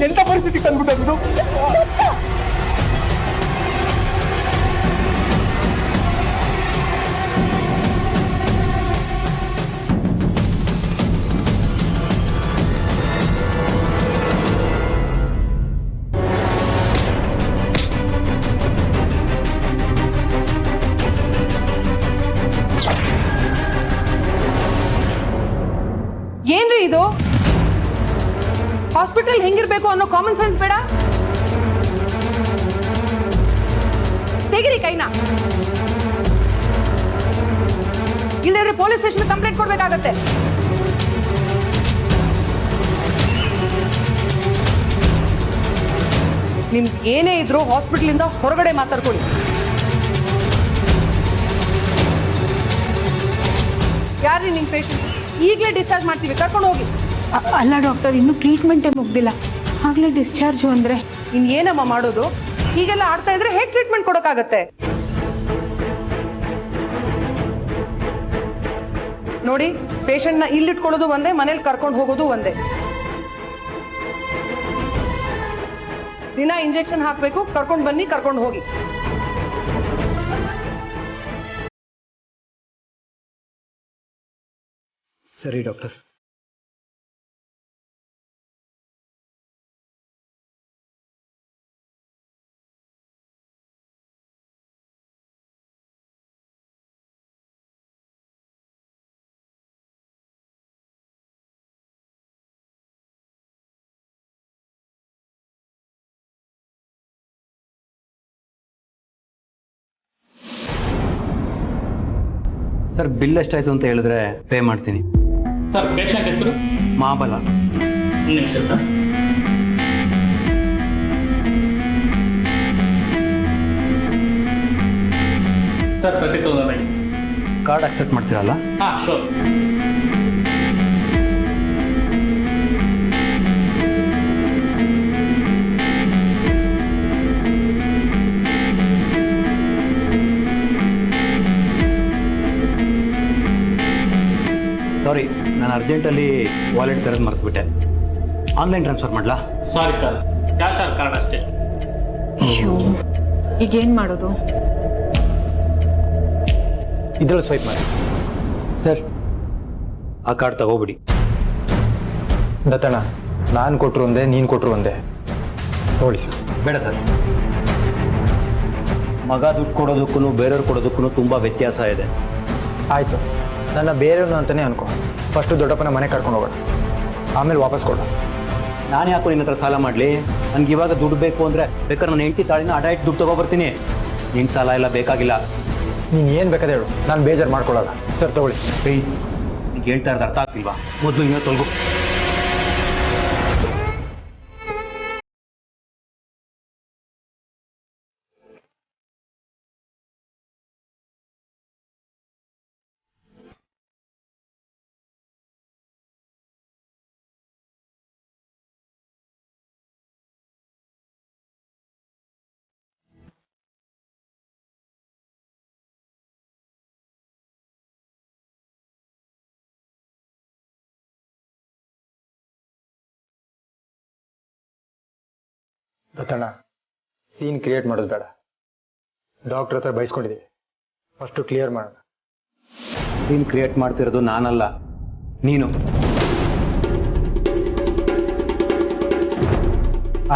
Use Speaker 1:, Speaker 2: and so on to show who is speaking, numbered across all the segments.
Speaker 1: ಎಂತ ಪರಿಸ್ಥಿತಿ ತಂದ್ಬಿಟ್ಟು
Speaker 2: ಏನ್ರಿ ಇದು? ಹಾಸ್ಪಿಟಲ್ ಹೆಂಗಿರ್ಬೇಕು ಅನ್ನೋ ಕಾಮನ್ ಸೆನ್ಸ್ ಬೇಡ? ತೆಗಿರಿ ಕೈನ, ಇಲ್ಲದ್ರೆ ಪೊಲೀಸ್ ಸ್ಟೇಷನ್ ಕಂಪ್ಲೇಂಟ್ ಕೊಡ್ಬೇಕಾಗತ್ತೆ. ನಿಮ್ದು ಏನೇ ಇದ್ರು ಹಾಸ್ಪಿಟಲ್ ಇಂದ ಹೊರಗಡೆ ಮಾತಾಡ್ಕೊಳ್ಳಿ. ಯಾರ್ರಿ ನಿಮ್ ಪೇಷಂಟ್? ಈಗಲೇ ಡಿಸ್ಚಾರ್ಜ್ ಮಾಡ್ತೀವಿ, ಕರ್ಕೊಂಡು ಹೋಗಿ.
Speaker 3: ಅಲ್ಲ ಡಾಕ್ಟರ್, ಇನ್ನೂ ಟ್ರೀಟ್ಮೆಂಟೇ ಮುಗ್ದಿಲ್ಲ, ಆಗ್ಲೇ ಡಿಸ್ಚಾರ್ಜು ಅಂದ್ರೆ
Speaker 2: ಇನ್ ಏನಮ್ಮ ಮಾಡೋದು? ಹೀಗೆಲ್ಲ ಆಡ್ತಾ ಇದ್ರೆ ಹೇಗೆ ಟ್ರೀಟ್ಮೆಂಟ್ ಕೊಡೋಕ್ಕಾಗತ್ತೆ? ನೋಡಿ, ಪೇಷಂಟ್ ನ ಇಲ್ಲಿಟ್ಕೊಳ್ಳೋದು ಒಂದೇ, ಮನೇಲಿ ಕರ್ಕೊಂಡು ಹೋಗೋದು ಒಂದೇ. ದಿನ ಇಂಜೆಕ್ಷನ್ ಹಾಕ್ಬೇಕು, ಕರ್ಕೊಂಡು ಬನ್ನಿ, ಕರ್ಕೊಂಡು ಹೋಗಿ.
Speaker 1: ಸರಿ ಡಾಕ್ಟರ್.
Speaker 4: ಸರ್, ಬಿಲ್ ಎಷ್ಟಾಯ್ತು ಅಂತ ಹೇಳಿದ್ರೆ ಪೇ ಮಾಡ್ತೀನಿ.
Speaker 5: ಸರ್, ಪೇಷಂಟ್ ಹೆಸರು
Speaker 4: ಮಹಾಬಲ.
Speaker 5: ನಿಮಿಷ ಸರ್, 30,000
Speaker 4: ಕಾರ್ಡ್ ಅಕ್ಸೆಪ್ಟ್ ಮಾಡ್ತೀರಲ್ಲ?
Speaker 5: ಹಾಂ, ಶೋರ್.
Speaker 4: ಸಾರಿ, ನಾನು ಅರ್ಜೆಂಟಲ್ಲಿ ವಾಲೆಟ್ ತೆರೆದು ಮರೆತುಬಿಟ್ಟೆ. ಆನ್ಲೈನ್ ಟ್ರಾನ್ಸ್ಫರ್ ಮಾಡಲಾ?
Speaker 5: Sorry sir, cash or card ಅಷ್ಟೇ.
Speaker 3: ಈಗೇನ್ ಮಾಡೋದು?
Speaker 1: ಇದ್ರಲ್ಲಿ ಸ್ವೈಪ್ ಮಾಡಿ.
Speaker 4: ಸರ್, ಆ ಕಾರ್ಡ್ ತಗೋಬಿಡಿ.
Speaker 1: ದತ್ತಣ್ಣ, ನಾನು ಕೊಟ್ಟರು ಒಂದೇ, ನೀನು ಕೊಟ್ಟರು ಒಂದೇ. ನೋಡಿ ಸರ್.
Speaker 4: ಬೇಡ ಸರ್, ಮಗ ದುಡ್ಡು ಕೊಡೋದಕ್ಕೂ ಬೇರೆಯವ್ರು ಕೊಡೋದಕ್ಕೂ ತುಂಬ ವ್ಯತ್ಯಾಸ ಇದೆ.
Speaker 1: ಆಯಿತು, ನನ್ನ ಬೇರೆಯವನು ಅಂತಲೇ ಅನ್ಕೋ. ಫಸ್ಟು ದೊಡ್ಡಪ್ಪನ ಮನೆ ಕರ್ಕೊಂಡು ಹೋಗೋಣ, ಆಮೇಲೆ ವಾಪಸ್ ಕೊಡ.
Speaker 4: ನಾನು ಯಾಕೋ ನಿನ್ನ ಹತ್ರ ಸಾಲ ಮಾಡಲಿ? ನನಗೆ ಇವಾಗ ದುಡ್ಡು ಬೇಕು ಅಂದರೆ ಬೇಕಾದ್ರೆ ನನ್ನ 80 ತಾಳಿನ ಅಡ ಇಟ್ಟು ದುಡ್ಡು ತೊಗೊಬರ್ತೀನಿ. ನಿನ್ನ ಸಾಲ ಎಲ್ಲ ಬೇಕಾಗಿಲ್ಲ.
Speaker 1: ನೀನು ಏನು ಬೇಕಾದ ಹೇಳು, ನಾನು ಬೇಜಾರು ಮಾಡ್ಕೊಳ್ಳಲ್ಲ. ಸರ್ ತಗೊಳ್ಳಿ.
Speaker 4: ಈಗ ಹೇಳ್ತಾ ಇರೋದು ಅರ್ಥ ಆಗ್ತಿಲ್ವಾ? ಮೊದಲು ಇನ್ನೂ ತೊಲಗು.
Speaker 1: ದತ್ತಣ್ಣ, ಸೀನ್ ಕ್ರಿಯೇಟ್ ಮಾಡೋದು ಬೇಡ. ಡಾಕ್ಟ್ರ್ ಹತ್ರ ಬಯಸ್ಕೊಂಡಿದ್ದೀವಿ, ಫಸ್ಟು ಕ್ಲಿಯರ್ ಮಾಡೋಣ.
Speaker 4: ಸೀನ್ ಕ್ರಿಯೇಟ್ ಮಾಡ್ತಿರೋದು ನಾನಲ್ಲ, ನೀನು.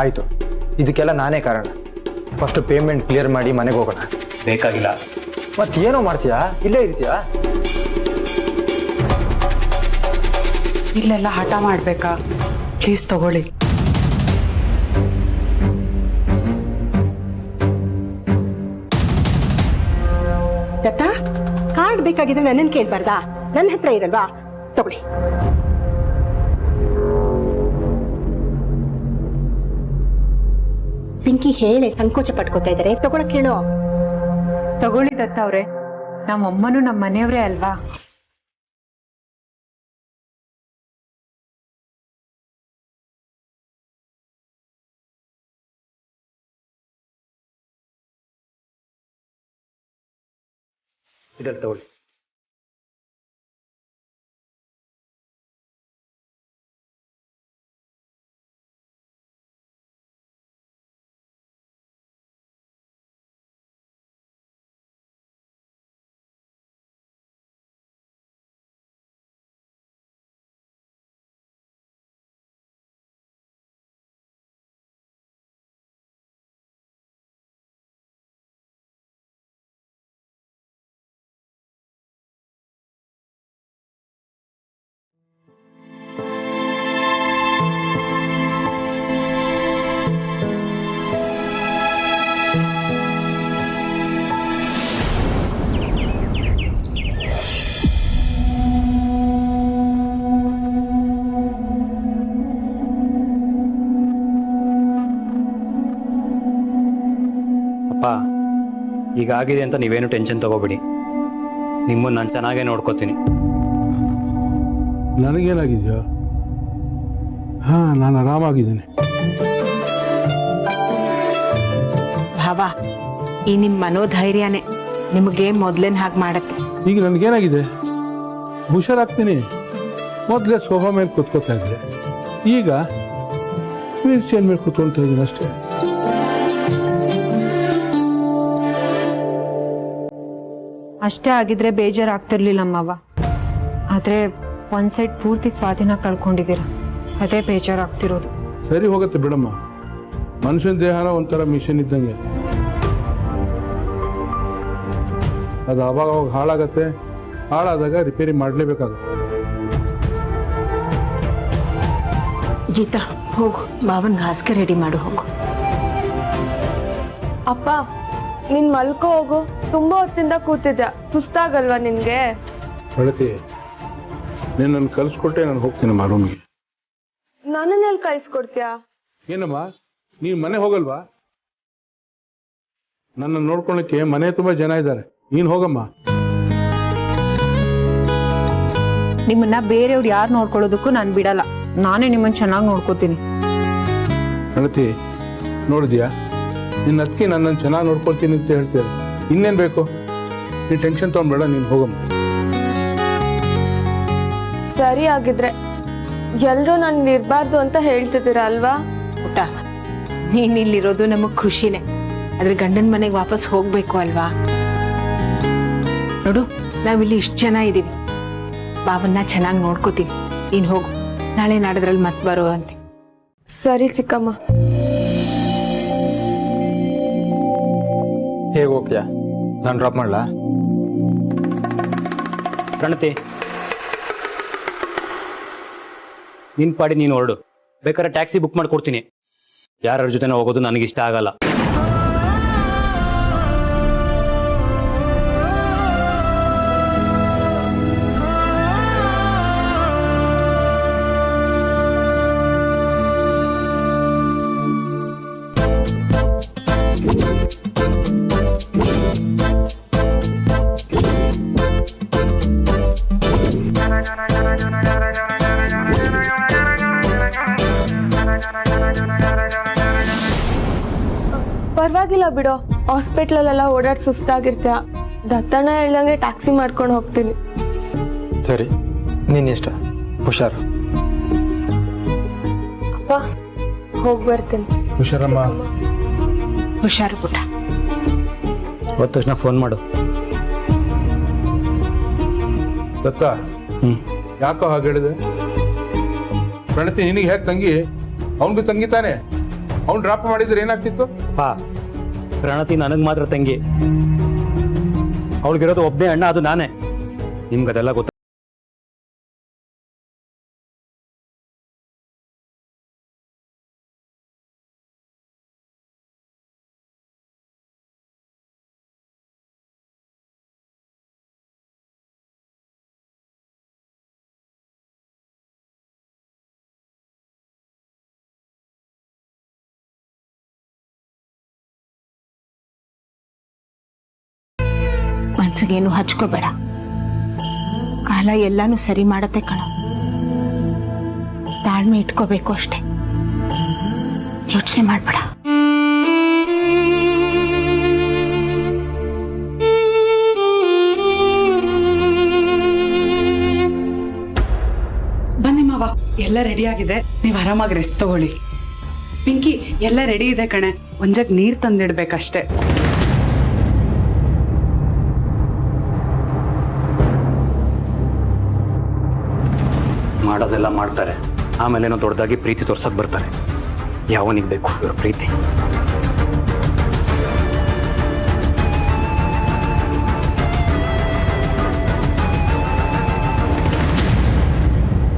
Speaker 1: ಆಯಿತು, ಇದಕ್ಕೆಲ್ಲ ನಾನೇ ಕಾರಣ. ಫಸ್ಟು ಪೇಮೆಂಟ್ ಕ್ಲಿಯರ್ ಮಾಡಿ ಮನೆಗೆ ಹೋಗೋಣ.
Speaker 4: ಬೇಕಾಗಿಲ್ಲ.
Speaker 1: ಮತ್ತೇನೋ ಮಾಡ್ತೀಯಾ? ಇಲ್ಲೇ ಇರ್ತೀಯಾ?
Speaker 2: ಇಲ್ಲೆಲ್ಲ ಹಠ ಮಾಡ್ಬೇಕಾ? ಪ್ಲೀಸ್ ತಗೊಳ್ಳಿ.
Speaker 6: ದತ್ತ, ಕಾರ್ಡ್ ಬೇಕಾಗಿದ್ರೆ ನನ್ನನ್ನು ಕೇಳ್ಬಾರ್ದಾ? ನನ್ನ ಹತ್ರ ಇರಲ್ವಾ? ತಗೊಳ್ಳಿ. ಪಿಂಕಿ ಹೇಳಿ ಸಂಕೋಚ ಪಟ್ಕೋತಾ ಇದ್ದಾರೆ, ತಗೊಳಕ್ ಹೇಳೋ.
Speaker 3: ತಗೊಳ್ಳಿ ದತ್ತ ಅವ್ರೆ, ನಮ್ಮಮ್ಮನೂ ನಮ್ಮ ಮನೆಯವರೇ ಅಲ್ವಾ?
Speaker 4: ಇದನ್ನು ತಗೊಳ್ಳಿ. ಅಪ್ಪ ಈಗಾಗಿದೆ ಅಂತ ನೀವೇನು ಟೆನ್ಷನ್ ತಗೋಬೇಡಿ, ನಿಮ್ಮನ್ನು ನಾನು ಚೆನ್ನಾಗೇ ನೋಡ್ಕೋತೀನಿ.
Speaker 7: ನನಗೇನಾಗಿದೆಯೋ? ಹಾ, ನಾನು ಆರಾಮಾಗಿದ್ದೀನಿ.
Speaker 8: ಭಾವ, ಈ ನಿಮ್ಮ ಮನೋಧೈರ್ಯನೇ ನಿಮಗೆ ಮೊದ್ಲೇನ್ ಹಾಗೆ ಮಾಡತ್ತೆ.
Speaker 7: ಈಗ ನನಗೇನಾಗಿದೆ? ಹುಷಾರಾಗ್ತೀನಿ. ಮೊದಲೇ ಸೋಫಾ ಮೇಲೆ ಕೂತ್ಕೋತಾ ಇದ್ದೆ, ಈಗ ವೀಲ್ ಚೇರ್ ಮೇಲೆ ಕೂತ್ಕೊಳ್ತಾ ಇದ್ದೀನಿ ಅಷ್ಟೇ.
Speaker 3: ಅಷ್ಟೇ ಆಗಿದ್ರೆ ಬೇಜಾರಾಗ್ತಿರ್ಲಿಲ್ಲ ಅಮ್ಮವ್ವ. ಆದ್ರೆ ಒಂದ್ ಸೈಡ್ ಪೂರ್ತಿ ಸ್ವಾಧೀನ ಕಳ್ಕೊಂಡಿದ್ದೀರ, ಅದೇ ಬೇಜಾರಾಗ್ತಿರೋದು.
Speaker 7: ಸರಿ ಹೋಗುತ್ತೆ ಬಿಡಮ್ಮ, ಮನುಷ್ಯನ ದೇಹನ ಒಂಥರ ಮಿಷನ್ ಇದ್ದಂಗೆ. ಅದು ಅವಾಗ ಅವಾಗ ಹಾಳಾಗತ್ತೆ, ಹಾಳಾದಾಗ ರಿಪೇರಿ ಮಾಡಲೇಬೇಕಾಗುತ್ತೆ.
Speaker 8: ಗೀತಾ, ಹೋಗು, ಮಾವನ್ಗೆ ಹಾಸಿಗೆ ರೆಡಿ ಮಾಡು, ಹೋಗು.
Speaker 9: ಅಪ್ಪ, ನೀನ್ ಮಲ್ಕೋ ಹೋಗು. ತುಂಬಾ ಹೊತ್ತಿಂದ ಕೂತಿದ್ಯಾ, ಸುಸ್ತಾಗಲ್ವಾ ನಿನ್ಗೆ?
Speaker 7: ಬೆಳತಿ, ನೀನು ನನ್ನ ಕಲಿಸ್ಕೊಟ್ಟೆ ನಾನು ಹೋಗ್ತೀನಮ್ಮ ರೂಮಿಗೆ.
Speaker 9: ನನ್ನನ್ನೆಲ್ಲಿ ಕಳ್ಸ್ಕೊಡ್ತೀಯಾ?
Speaker 7: ಏನಮ್ಮ, ನೀನು ಮನೆ ಹೋಗಲ್ವಾ? ನನ್ನ ನೋಡ್ಕೊಳ್ಳೋಕ್ಕೆ ಮನೆ ತುಂಬಾ ಜನ ಇದ್ದಾರೆ, ನೀನು ಹೋಗಮ್ಮ.
Speaker 3: ನಿಮ್ಮನ್ನ ಬೇರೆಯವ್ರು ಯಾರು ನೋಡ್ಕೊಳ್ಳೋದಕ್ಕೂ ನಾನು ಬಿಡಲ್ಲ. ನಾನೇ ನಿಮ್ಮನ್ನ ಚೆನ್ನಾಗಿ ನೋಡ್ಕೋತೀನಿ.
Speaker 7: ಬೆಳತಿ, ನೋಡಿದ್ಯಾ, ನಿನ್ನ ಅದಕ್ಕೆ ನನ್ನನ್ನು ಚೆನ್ನಾಗಿ ನೋಡ್ಕೊಳ್ತೀನಿ ಅಂತ ಹೇಳ್ತೀರಿ. ಇನ್ನೇನು ಬೇಕು? ನೀನು ಟೆನ್ಷನ್ ತೊಗೊಂಡ್ಬೇಡ, ನೀನು ಹೋಗಮ್ಮ.
Speaker 9: ಸರಿ ಆಗಿದ್ರೆ ಎಲ್ರೂ ನನ್ಗೆ ಇರ್ಬಾರ್ದು ಅಂತ ಹೇಳ್ತಿದ್ದೀರಾ ಅಲ್ವಾ?
Speaker 8: ಊಟ, ನೀನ್ ಇಲ್ಲಿರೋದು ನಮಗ್ ಖುಷಿನೇ, ಆದ್ರೆ ಗಂಡನ ಮನೆಗೆ ವಾಪಸ್ ಹೋಗ್ಬೇಕು ಅಲ್ವಾ? ನೋಡು, ನಾವಿಲ್ಲಿ ಇಷ್ಟು ಜನ ಇದೀವಿ, ಬಾವನ್ನ ಚೆನ್ನಾಗಿ ನೋಡ್ಕೋತೀವಿ. ನೀನ್ ಹೋಗು, ನಾಳೆ ನಾಡಿದ್ರಲ್ಲಿ ಮತ್ ಬರೋ ಅಂತೆ.
Speaker 9: ಸರಿ ಚಿಕ್ಕಮ್ಮ.
Speaker 1: ಹೇಗೆ ಹೋಗ್ತೀಯಾ? ನಾನು ಡ್ರಾಪ್ ಮಾಡಲಾ?
Speaker 4: ಪ್ರಣತಿ, ನಿನ್ ಪಾಡಿ ನೀನು ಹೊರಡು. ಬೇಕಾದ್ರೆ ಟ್ಯಾಕ್ಸಿ ಬುಕ್ ಮಾಡ್ಕೊಡ್ತೀನಿ. ಯಾರ ಜೊತೆ ಹೋಗೋದು ನನಗಿಷ್ಟ ಆಗಲ್ಲ.
Speaker 9: ಪರವಾಗಿಲ್ಲ ಬಿಡು, ಹಾಸ್ಪಿಟ್ಲಲ್ಲೆಲ್ಲ ಓಡಾಡ್ ಸುಸ್ತಾಗಿರ್ತೀಯ. ದತ್ತಣ್ಣ ಹೇಳ್ದಂಗೆ ಟ್ಯಾಕ್ಸಿ ಮಾಡ್ಕೊಂಡು ಹೋಗ್ತೀನಿ.
Speaker 1: ಸರಿ, ನಿನ್ನ ಇಷ್ಟ. ಹುಷಾರು.
Speaker 9: ಅಪ್ಪ, ಹೋಗಿ ಬರ್ತೀನಿ.
Speaker 7: ಹುಷಾರಮ್ಮ.
Speaker 8: ಹುಷಾರು ಪುಟ್ಟ.
Speaker 4: ಹೋದ ತಕ್ಷಣ ಫೋನ್ ಮಾಡು.
Speaker 7: ದತ್ತ, ಯಾಕೋ ಹಾಗೆ ಹೇಳಿದೆ? ಪ್ರಣತಿ ನಿನಗೆ ಹೇಗೆ ತಂಗಿ? ಅವನಿಗೂ ತಂಗಿ ತಾನೆ. ಅವ್ನು ಡ್ರಾಪ್ ಮಾಡಿದ್ರೆ ಏನಾಗ್ತಿತ್ತು?
Speaker 4: ಪಾ, ಪ್ರಣತಿ ನನಗೆ ಮಾತ್ರ ತಂಗಿ. ಅವಳಿಗಿರೋದು ಒಬ್ಬನೇ ಅಣ್ಣ, ಅದು ನಾನೇ. ನಿಮ್ಗದೆಲ್ಲ ಗೊತ್ತ.
Speaker 8: ಮನ್ಸಿಗೇನು ಹಚ್ಕೋಬೇಡ, ಕಾಲ ಎಲ್ಲಾನು ಸರಿ ಮಾಡತ್ತೆ ಕಣ. ತಾಳ್ಮೆ ಇಟ್ಕೋಬೇಕು ಅಷ್ಟೆ, ಯೋಚನೆ ಮಾಡ್ಬೇಡ.
Speaker 10: ಬನ್ನಿ ಮಾವ, ಎಲ್ಲ ರೆಡಿ ಆಗಿದೆ, ನೀವು ಆರಾಮಾಗಿ ರೆಸ್ಟ್ ತಗೊಳ್ಳಿ. ಪಿಂಕಿ, ಎಲ್ಲ ರೆಡಿ ಇದೆ ಕಣೆ, ಒಂದ್ ಜಗ್ ನೀರ್ ತಂದಿಡ್ಬೇಕಷ್ಟೆ.
Speaker 4: ಮಾಡೋದೆಲ್ಲ ಮಾಡ್ತಾರೆ, ಆಮೇಲೇನೋ ದೊಡ್ಡದಾಗಿ ಪ್ರೀತಿ ತೋರ್ಸಕ್ ಬರ್ತಾರೆ. ಯಾವನಿಗೆ ಬೇಕು ಇವ್ರ ಪ್ರೀತಿ?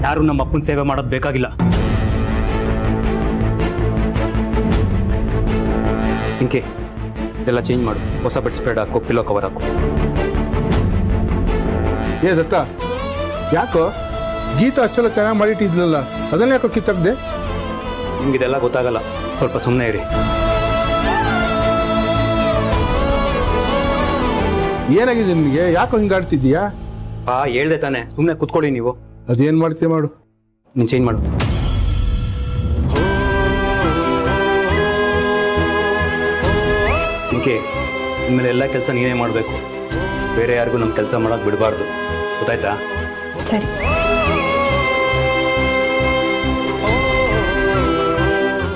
Speaker 4: ಯಾರು ನಮ್ಮ ಅಪ್ಪನ ಸೇವೆ ಮಾಡೋದು ಬೇಕಾಗಿಲ್ಲ. ಇಂಕೆ ಇದೆಲ್ಲ ಚೇಂಜ್ ಮಾಡು, ಹೊಸ ಬೆಡ್ ಸ್ಪ್ರೆಡ್ ಹಾಕು, ಪಿಲ್ಲೋ ಕವರ್ ಹಾಕು.
Speaker 7: ಏ ದತ್ತ, ಯಾಕೋ ಗೀತಾ ಅಷ್ಟೆಲ್ಲ ಚೆನ್ನಾಗಿ ಮಾಡಿಟ್ಟಿದ್ಲಲ್ಲ, ಅದನ್ನ ಯಾಕೋ ಕಿತ್ತಕ್ದೆ?
Speaker 4: ನಿಮ್ಗಿದೆಲ್ಲ ಗೊತ್ತಾಗಲ್ಲ, ಸ್ವಲ್ಪ ಸುಮ್ಮನೆ ಇರಿ.
Speaker 7: ಏನಾಗಿದೆ ನಿನಗೆ? ಯಾಕೋ ಹಿಂಗಾಡ್ತಿದ್ದೀಯಾ?
Speaker 4: ಹೇಳ್ದೆ ತಾನೆ, ಸುಮ್ಮನೆ ಕುತ್ಕೊಳ್ಳಿ ನೀವು.
Speaker 7: ಅದೇನ್ ಮಾಡ್ತೀಯ ಮಾಡು.
Speaker 4: ನೀನು ಚೇಂಜ್ ಮಾಡು. ಪಿಂಕಿ, ಇನ್ಮೇಲೆ ಎಲ್ಲ ಕೆಲಸ ನೀನೇ ಮಾಡಬೇಕು. ಬೇರೆ ಯಾರಿಗೂ ನಮ್ಮ ಕೆಲಸ ಮಾಡೋಕೆ ಬಿಡಬಾರ್ದು, ಗೊತ್ತಾಯ್ತಾ?
Speaker 3: ಸರಿ.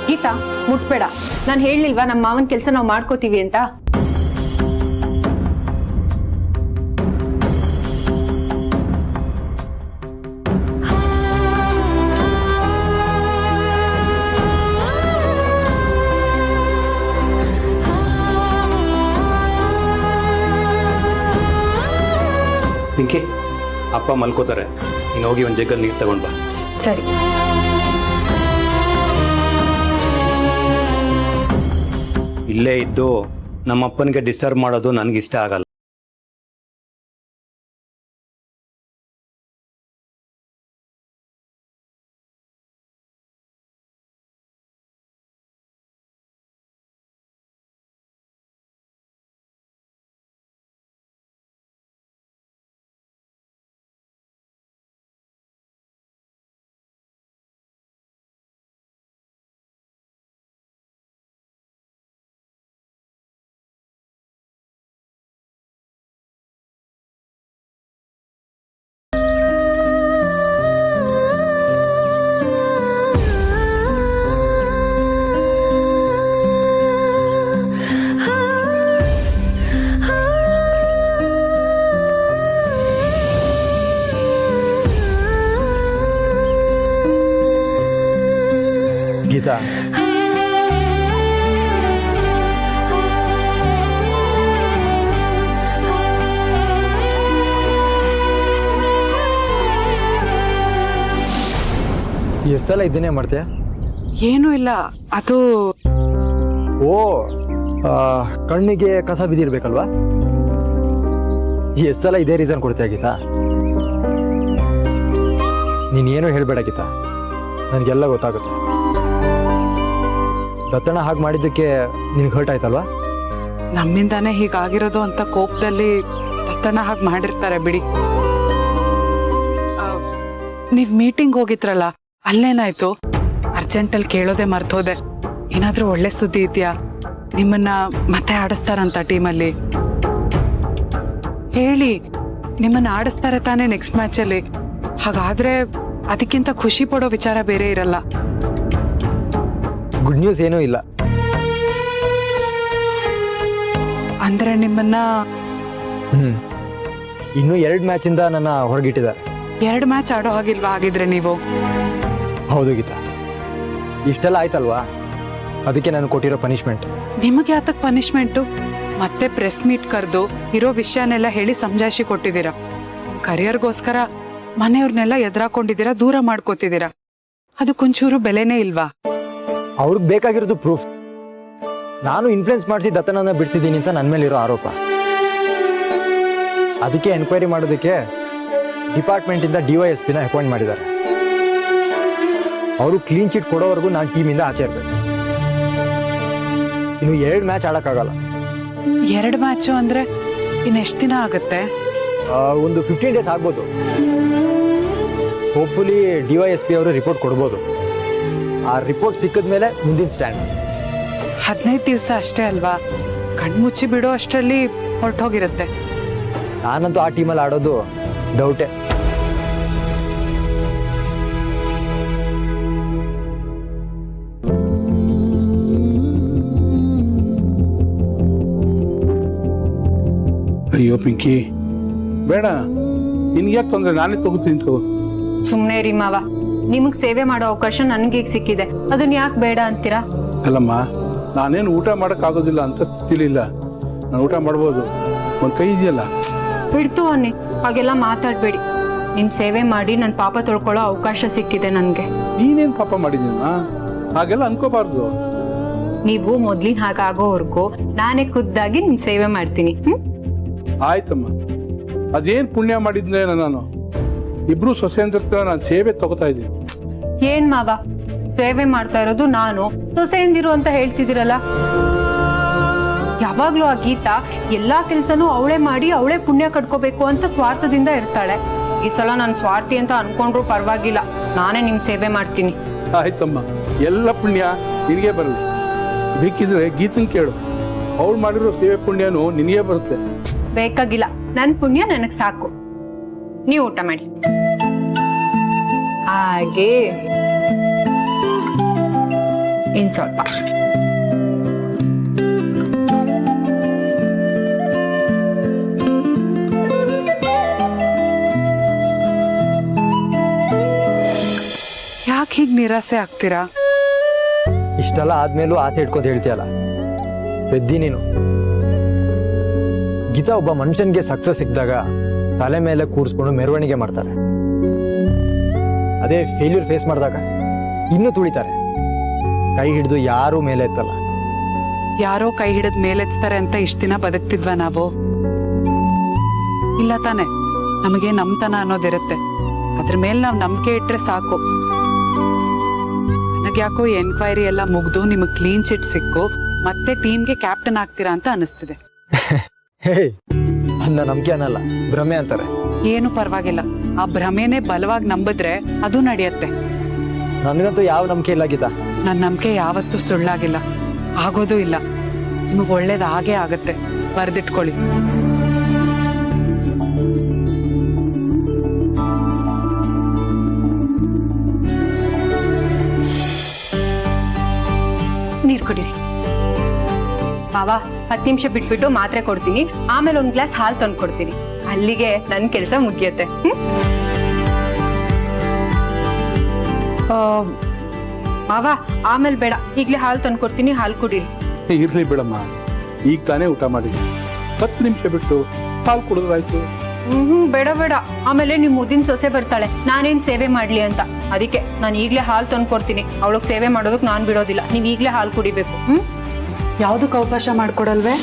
Speaker 3: ಗೀತಾ, ಮುಟ್ಬೇಡ. ನಾನು ಹೇಳಲಿಲ್ವಾ ನಮ್ಮ ಮಾವನ ಕೆಲಸ ನಾವು ಮಾಡ್ಕೋತೀವಿ ಅಂತ?
Speaker 4: ಪಿಂಕಿ, ಅಪ್ಪ ಮಲ್ಕೋತಾರೆ, ನೀನು ಹೋಗಿ ಒಂದು ಜಗ್ಗಲ್ಲಿ ನೀರು ತಗೊಂಡು ಬಾ.
Speaker 3: ಸರಿ.
Speaker 4: ಇಲ್ಲೇ ಇದ್ದು ನಮ್ಮ ಅಪ್ಪನಿಗೆ ಡಿಸ್ಟರ್ಬ್ ಮಾಡೋದು ನನಗಿಷ್ಟ ಆಗಲ್ಲ.
Speaker 1: ಗೀತಾ, ಎಷ್ಟು ಸಲ ಇದನ್ನೇ ಮಾಡ್ತೀಯ?
Speaker 10: ಏನೂ ಇಲ್ಲ, ಅದು
Speaker 1: ಓ, ಕಣ್ಣಿಗೆ ಕಸ ಬಿದ್ದಿರ್ಬೇಕಲ್ವಾ? ಎಷ್ಟು ಸಲ ಇದೇ ರೀಸನ್ ಕೊಡ್ತೀಯ ಗೀತಾ? ನೀನೇನು ಹೇಳ್ಬೇಡ ಗೀತಾ, ನನಗೆಲ್ಲ ಗೊತ್ತಾಗುತ್ತೆ. ದತ್ತಣ್ಣ ಹಾಗೆ ಮಾಡಿದ್ದಕ್ಕೆ ನಿನ್ಗೆ ಹರ್ಟ್ ಆಯ್ತಲ್ವಾ?
Speaker 10: ನಮ್ಮಿಂದಾನೇ ಹೀಗಾಗಿರೋದು ಅಂತ ಕೋಪದಲ್ಲಿ ದತ್ತಣ್ಣ ಹಾಗೆ ಮಾಡಿರ್ತಾರೆ ಬಿಡಿ. ನೀವು ಮೀಟಿಂಗ್ ಹೋಗಿದ್ರಲ್ಲ, ಅಲ್ಲೇನಾಯ್ತು? ಅರ್ಜೆಂಟಲ್ಲಿ ಕೇಳೋದೆ ಮರ್ತೋದೆ. ಏನಾದರೂ ಒಳ್ಳೆ ಸುದ್ದಿ ಇದೆಯಾ? ನಿಮ್ಮನ್ನ ಮತ್ತೆ ಆಡಿಸ್ತಾರಂತ ಟೀಮಲ್ಲಿ ಹೇಳಿ. ನಿಮ್ಮನ್ನ ಆಡಿಸ್ತಾರೆ ತಾನೇ ನೆಕ್ಸ್ಟ್ ಮ್ಯಾಚಲ್ಲಿ? ಹಾಗಾದ್ರೆ ಅದಕ್ಕಿಂತ ಖುಷಿ ಪಡೋ ವಿಚಾರ ಬೇರೆ ಇರಲ್ಲ.
Speaker 1: ಗುಡ್ ನ್ಯೂಸ್ ಏನೂ ಇಲ್ಲ.
Speaker 10: ಅಂದ್ರೆ ನಿಮ್ಮನ್ನ
Speaker 1: ಇನ್ನೂ 2 ಮ್ಯಾಚಿಂದ ನನ್ನ ಹೊರಗಿಟ್ಟಿದ್ದಾರೆ.
Speaker 10: 2 ಮ್ಯಾಚ್ ಆಡೋ ಹಾಗಿಲ್ವಾ ಹಾಗಿದ್ರೆ ನೀವು?
Speaker 1: ಹೌದು ಗೀತಾ, ಇಷ್ಟೆಲ್ಲ ಆಯ್ತಲ್ವಾ, ಅದಕ್ಕೆ ನಾನು ಕೊಟ್ಟಿರೋ ಪನಿಷ್ಮೆಂಟ್.
Speaker 10: ನಿಮಗೆ ಯಾತಕ್ ಪನಿಷ್ಮೆಂಟು? ಮತ್ತೆ ಪ್ರೆಸ್ ಮೀಟ್ ಕರೆದು ಇರೋ ವಿಷಯನೆಲ್ಲ ಹೇಳಿ ಸಮಜಾಯಿಷಿ ಕೊಟ್ಟಿದ್ದೀರಾ. ಕರಿಯರ್ಗೋಸ್ಕರ ಮನೆಯವ್ರನ್ನೆಲ್ಲ ಎದುರಾಕೊಂಡಿದ್ದೀರಾ, ದೂರ ಮಾಡ್ಕೋತಿದ್ದೀರಾ. ಅದಕ್ಕೊಂಚೂರು ಬೆಲೆನೇ ಇಲ್ವಾ?
Speaker 1: ಅವ್ರಿಗೆ ಬೇಕಾಗಿರೋದು ಪ್ರೂಫ್. ನಾನು ಇನ್ಫ್ಲುಯೆನ್ಸ್ ಮಾಡಿಸಿ ದತ್ತನನ್ನ ಬಿಡಿಸಿದ್ದೀನಿ ಅಂತ ನನ್ನ ಮೇಲಿರೋ ಆರೋಪ. ಅದಕ್ಕೆ ಎನ್ಕ್ವೈರಿ ಮಾಡೋದಕ್ಕೆ ಡಿಪಾರ್ಟ್ಮೆಂಟಿಂದ DYSPನ ಅಪಾಯಿಂಟ್ ಮಾಡಿದ್ದಾರೆ. ಅವರು ಕ್ಲೀನ್ ಚಿಟ್ ಕೊಡೋವರೆಗೂ ನಾನು ಟೀಮಿಂದ ಆಚೆ ಇರಬೇಕು. ಇನ್ನು 2 ಮ್ಯಾಚ್ ಆಡೋಕ್ಕಾಗಲ್ಲ.
Speaker 10: 2 ಮ್ಯಾಚು ಅಂದ್ರೆ ಇನ್ನೆಷ್ಟು ದಿನ ಆಗುತ್ತೆ?
Speaker 1: ಒಂದು 15 ಡೇಸ್ ಆಗ್ಬೋದು. ಹೋಪ್ಫುಲಿ DYSP ಅವರು ರಿಪೋರ್ಟ್ ಕೊಡ್ಬೋದು. ಆ ರಿಪೋರ್ಟ್ ಸಿಕ್ಕಿದ ಮೇಲೆ ಮುಂದಿನ ಸ್ಟ್ಯಾಂಡ್.
Speaker 10: 15 ದಿವಸ ಅಷ್ಟೇ ಅಲ್ವಾ? ಕಣ್ಮುಚ್ಚಿ ಬಿಡೋ ಅಷ್ಟರಲ್ಲಿ ಹೊರಟೋಗಿರುತ್ತೆ.
Speaker 1: ನಾನಂತೂ ಆ ಟೀಮಲ್ಲಿ ಆಡೋದು ಡೌಟೇ.
Speaker 7: ಅಯ್ಯೋ ಪಿಂಕಿ, ಬೇಡ, ನಿನ್ಗೆ ಯಾಕೆ ತೊಂದರೆ? ನಾನೇ ತಗೋತೀನಿ.
Speaker 3: ಸುಮ್ಮನೆ ರೀ ಮಾವ, ನಿಮಗ್ ಸೇವೆ ಮಾಡೋ ಅವಕಾಶ ನನಗೀಗ ಸಿಕ್ಕಿದೆ, ಅದನ್ನ ಯಾಕೆ ಬೇಡ ಅಂತೀರಾ?
Speaker 7: ಅಲ್ಲಮ್ಮ, ನಾನೇನು ಊಟ ಮಾಡೋಕ್ಕಾಗೋದಿಲ್ಲ ಅಂತ ತಿಳಿಲ್ಲ. ನಾನು ಊಟ ಮಾಡ್ಬೋದು, ಒಂದು ಕೈ ಇದೆಯಲ್ಲ.
Speaker 3: ಬಿಡ್ತು ಅನ್ನಿ, ಹಾಗೆಲ್ಲ ಮಾತಾಡ್ಬೇಡಿ. ನಿಮ್ ಸೇವೆ ಮಾಡಿ ನನ್ನ ಪಾಪ ತೊಳ್ಕೊಳ್ಳೋ ಅವಕಾಶ ಸಿಕ್ಕಿದೆ ನನಗೆ.
Speaker 7: ನೀನೇನು ಪಾಪ ಮಾಡಿದ್ದೀನ? ಹಾಗೆಲ್ಲ ಅನ್ಕೋಬಾರ್ದು.
Speaker 3: ನೀವು ಮೊದ್ಲಿನ ಹಾಗಾಗೋವರೆಗೂ ನಾನೇ ಖುದ್ದಾಗಿ ನಿಮ್ ಸೇವೆ ಮಾಡ್ತೀನಿ.
Speaker 7: ಆಯ್ತಮ್ಮ, ಅದೇನ್ ಪುಣ್ಯ ಮಾಡಿದ್ನೆ ನಾನು. ಇಬ್ರು ಸೊಸೆಯಂದ್ರ ನಾನು ಸೇವೆ ತಗೋತಾ ಇದ್ದೀನಿ.
Speaker 3: ಏನ್ ಮಾವ, ಸೇವೆ ಮಾಡ್ತಾ ಇರೋದು ನಾನು, ಸೊಸೆಯಂದಿರು ಅಂತ ಹೇಳ್ತಿದ್ದೀರಲ್ಲ? ಯಾವಾಗ್ಲೂ ಆ ಗೀತಾ ಎಲ್ಲಾ ಕೆಲ್ಸನೂ ಅವಳೇ ಮಾಡಿ ಅವಳೇ ಪುಣ್ಯ ಕಟ್ಕೋಬೇಕು ಅಂತ ಸ್ವಾರ್ಥದಿಂದ ಇರ್ತಾಳೆ. ಈ ಸಲ ನಾನು ಸ್ವಾರ್ಥಿ ಅಂತ ಅನ್ಕೊಂಡ್ರು ಪರವಾಗಿಲ್ಲ, ನಾನೇ ನಿಮ್ ಸೇವೆ ಮಾಡ್ತೀನಿ.
Speaker 7: ಆಯ್ತಮ್ಮ, ಎಲ್ಲ ಪುಣ್ಯ ನಿನಗೆ ಬರಲಿ. ಬೇಕಿದ್ರೆ ಗೀತನ್ ಕೇಳು, ಅವಳು ಮಾಡಿರೋ ಸೇವೆ ಪುಣ್ಯನು ನಿನಗೆ ಬರುತ್ತೆ.
Speaker 3: ಬೇಕಾಗಿಲ್ಲ, ನನ್ ಪುಣ್ಯ ನನಗ್ ಸಾಕು. ನೀವು ಊಟ ಮಾಡಿ. ಹಾಗೆ ಇನ್ ಸ್ವಲ್ಪ.
Speaker 10: ಯಾಕೆ ಹೀಗೆ ನಿರಾಸೆ ಆಗ್ತೀರಾ?
Speaker 1: ಇಷ್ಟೆಲ್ಲ ಆದ್ಮೇಲೂ ಆಸೆ ಇಟ್ಕೊಂಡು ಹೇಳ್ತೀಯಲ್ಲ ಪೆದ್ದಿ ನೀನು. ಗೀತಾ ಒಬ್ಬ ಮನುಷ್ಯನ್ಗೆ ಸಕ್ಸಸ್ ಸಿಕ್ಕಿದಾಗ ತಲೆ ಮೇಲೆ ಕೂರಿಸ್ಕೊಂಡು ಮೆರವಣಿಗೆ ಮಾಡ್ತಾರೆ. ಅದೇ ಫೇಲ್ಯೂರ್ ಫೇಸ್ ಮಾಡಿದಾಗ ಇನ್ನೂ ತುಳಿತಾರೆ. ಕೈ ಹಿಡಿದು ಯಾರೂ ಮೇಲೆ ಎತ್ತಲ್ಲ.
Speaker 10: ಯಾರೋ ಕೈ ಹಿಡಿದ್ ಮೇಲೆತ್ತಾರೆ ಅಂತ ಇಷ್ಟ ದಿನ ಬದುಕ್ತಿದ್ವ ನಾವು? ಇಲ್ಲ ತಾನೆ, ನಮಗೆ ನಮ್ತನ ಅನ್ನೋದಿರುತ್ತೆ. ಅದ್ರ ಮೇಲೆ ನಾವು ನಂಬಿಕೆ ಇಟ್ರೆ ಸಾಕು. ನನಗ್ಯಾಕೋ ಎನ್ಕ್ವೈರಿ ಎಲ್ಲ ಮುಗ್ದು ನಿಮಗೆ ಕ್ಲೀನ್ ಚಿಟ್ ಸಿಕ್ಕು ಮತ್ತೆ ಟೀಮ್ಗೆ ಕ್ಯಾಪ್ಟನ್ ಆಗ್ತೀರಾ ಅಂತ ಅನಿಸ್ತಿದೆ.
Speaker 1: ಹೇ, ಅನ್ನ ನಂಬಿಕೆ ಅನ್ನಲ್ಲ, ಭ್ರಮೆ ಅಂತಾರೆ.
Speaker 10: ಏನು ಪರವಾಗಿಲ್ಲ, ಆ ಭ್ರಮೆನೇ ಬಲವಾಗಿ ನಂಬಿದ್ರೆ ಅದು ನಡೆಯತ್ತೆ.
Speaker 1: ನನಗಂತೂ ಯಾವ ನಂಬಿಕೆ ಇಲ್ಲ ಗೀತಾ.
Speaker 10: ನನ್ನ ನಂಬಿಕೆ ಯಾವತ್ತೂ ಸುಳ್ಳಾಗಿಲ್ಲ, ಆಗೋದೂ ಇಲ್ಲ. ನಿಮಗೆ ಒಳ್ಳೇದು ಹಾಗೇ ಆಗತ್ತೆ, ಬರೆದಿಟ್ಕೊಳ್ಳಿ.
Speaker 3: ನೀರು ಕುಡೀರಿ. ಮಾವ 10 ನಿಮಿಷ ಬಿಟ್ಬಿಟ್ಟು ಮಾತ್ರೆ ಕೊಡ್ತೀನಿ, ಆಮೇಲೆ ಒಂದ್ ಗ್ಲಾಸ್ ಹಾಲು ತಂದು ಕೊಡ್ತೀನಿ. ಅಲ್ಲಿಗೆ ನನ್ ಕೆಲಸ ಮುಗಿಯತ್ತೆ. ಮಾವ ಆಮೇಲೆ ಬೇಡ, ಈಗ್ಲೇ ಹಾಲು ತಂದು ಕೊಡ್ತೀನಿ, ಹಾಲು ಕುಡೀರಿ.
Speaker 7: ಇರ್ಲಿ ಬಿಡಮ್ಮ, ಈಗ ತಾನೇ ಊಟ ಮಾಡಿ 10 ನಿಮಿಷ ಬಿಟ್ಟು ಹಾಲು ಕುಡಿದ್ರಾಯ್ತು.
Speaker 3: ಬೇಡ ಬೇಡ, ಆಮೇಲೆ ನಿಮ್ ಮುದಿನ ಸೊಸೆ ಬರ್ತಾಳೆ, ನಾನೇನ್ ಸೇವೆ ಮಾಡ್ಲಿ ಅಂತ. ಅದಕ್ಕೆ ನಾನು ಈಗ್ಲೇ ಹಾಲು ತಂದು ಕೊಡ್ತೀನಿ. ಅವಳಗ್ ಸೇವೆ ಮಾಡೋದಕ್ ನಾನ್ ಬಿಡೋದಿಲ್ಲ, ನೀವ್ ಈಗ್ಲೇ ಹಾಲು ಕುಡಿಬೇಕು.
Speaker 10: ಯಾವ್ದಕ್ಕೆ ಅವಕಾಶ ಮಾಡ್ಕೊಡಲ್ವೇ?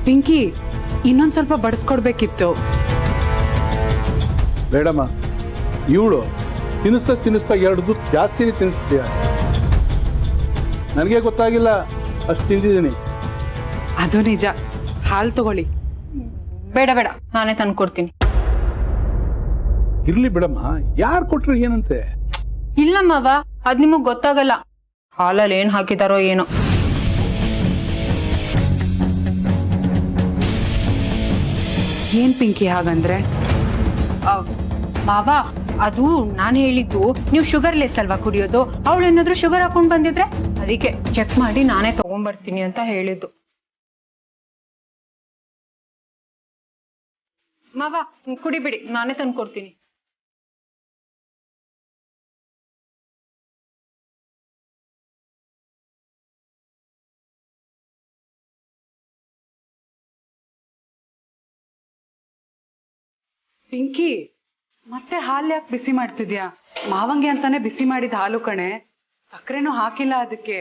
Speaker 10: ಪಿಂಕಿ, ಇನ್ನೊಂದ್ ಸ್ವಲ್ಪ ಬಡಿಸ್ಕೊಡ್ಬೇಕಿತ್ತು.
Speaker 7: ಬೇಡಮ್ಮ, ಇವಳು ತಿನ್ನಿಸ್ತಾ 2 ದುಡ್ಡು ಜಾಸ್ತಿನೇ ತಿನ್ನಿಸ್ತೀಯ. ನನಗೆ ಗೊತ್ತಾಗಿಲ್ಲ, ಅಷ್ಟು ತಿಂದಿದ್ದೀನಿ.
Speaker 10: ಅದು ನಿಜ. ಹಾಲು ತಗೊಳ್ಳಿ.
Speaker 3: ಬೇಡ ಬೇಡ, ನಾನೇ ತಂದು ಕೊಡ್ತೀನಿ.
Speaker 7: ಇರ್ಲಿ ಬಿಡಮ್ಮ, ಯಾರು ಕೊಟ್ರು ಏನಂತೆ?
Speaker 3: ಇಲ್ಲ ಮಾವ, ಅದ್ ನಿಮಗ್ ಗೊತ್ತಾಗಲ್ಲ. ಹಾಲಲ್ಲಿ ಏನ್ ಹಾಕಿದಾರೋ ಏನೋ.
Speaker 10: ಏನ್ ಪಿಂಕಿ ಹಾಗಂದ್ರೆ?
Speaker 3: ಮಾವ, ಅದು ನಾನು ಹೇಳಿದ್ದು ನೀವು ಶುಗರ್ಲೆಸ್ ಅಲ್ವಾ ಕುಡಿಯೋದು. ಅವಳು ಏನಾದ್ರು ಶುಗರ್ ಹಾಕೊಂಡ್ ಬಂದಿದ್ರೆ ಅದಕ್ಕೆ ಚೆಕ್ ಮಾಡಿ ನಾನೇ ತಗೊಂಡ್ಬರ್ತೀನಿ ಅಂತ ಹೇಳಿದ್ದು. ಮಾವ ಕುಡಿಬಿಡಿ, ನಾನೇ ತಂದು ಕೊಡ್ತೀನಿ.
Speaker 10: ಪಿಂಕಿ, ಮತ್ತೆ ಹಾಲು ಯಾಕೆ ಬಿಸಿ ಮಾಡ್ತಿದ್ಯಾ? ಮಾವಂಗೆ ಅಂತಾನೆ ಬಿಸಿ ಮಾಡಿದ ಹಾಲು ಕಣೆ, ಸಕ್ಕರೆನೂ ಹಾಕಿಲ್ಲ ಅದಕ್ಕೆ.